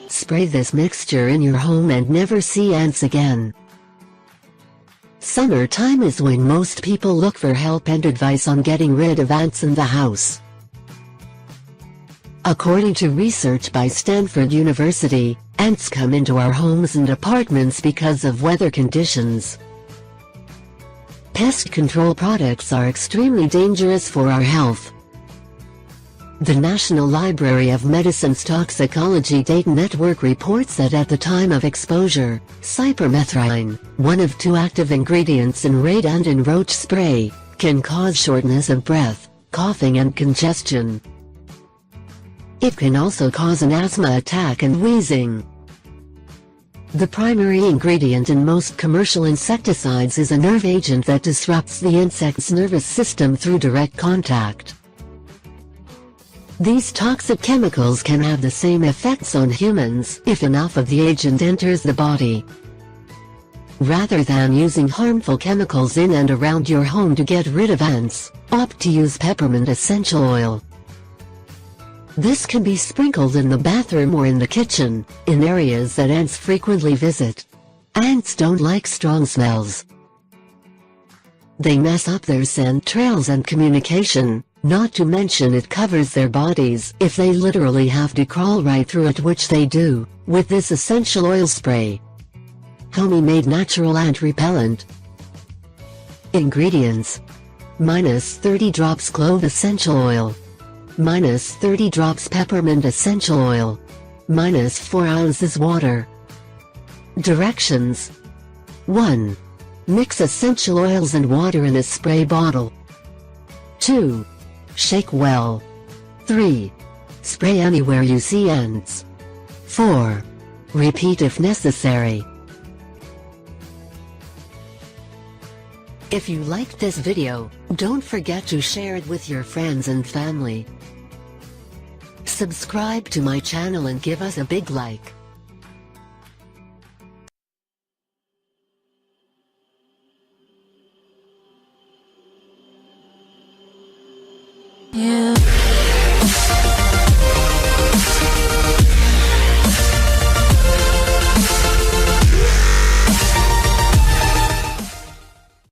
Spray this mixture in your home and never see ants again. Summertime is when most people look for help and advice on getting rid of ants in the house. According to research by Stanford University, ants come into our homes and apartments because of weather conditions. Pest control products are extremely dangerous for our health. The National Library of Medicine's Toxicology Data Network reports that at the time of exposure, cypermethrin, one of 2 active ingredients in radon and roach spray, can cause shortness of breath, coughing and congestion. It can also cause an asthma attack and wheezing. The primary ingredient in most commercial insecticides is a nerve agent that disrupts the insect's nervous system through direct contact. These toxic chemicals can have the same effects on humans if enough of the agent enters the body. Rather than using harmful chemicals in and around your home to get rid of ants, opt to use peppermint essential oil. This can be sprinkled in the bathroom or in the kitchen, in areas that ants frequently visit. Ants don't like strong smells. They mess up their scent trails and communication, not to mention it covers their bodies if they literally have to crawl right through it, which they do, with this essential oil spray. Homemade natural ant repellent. Ingredients: -30 drops clove essential oil, -30 drops peppermint essential oil, -4 ounces water. Directions: 1. Mix essential oils and water in a spray bottle. 2. Shake well. 3. Spray anywhere you see ants. 4. Repeat if necessary. If you liked this video, don't forget to share it with your friends and family. Subscribe to my channel and give us a big like. You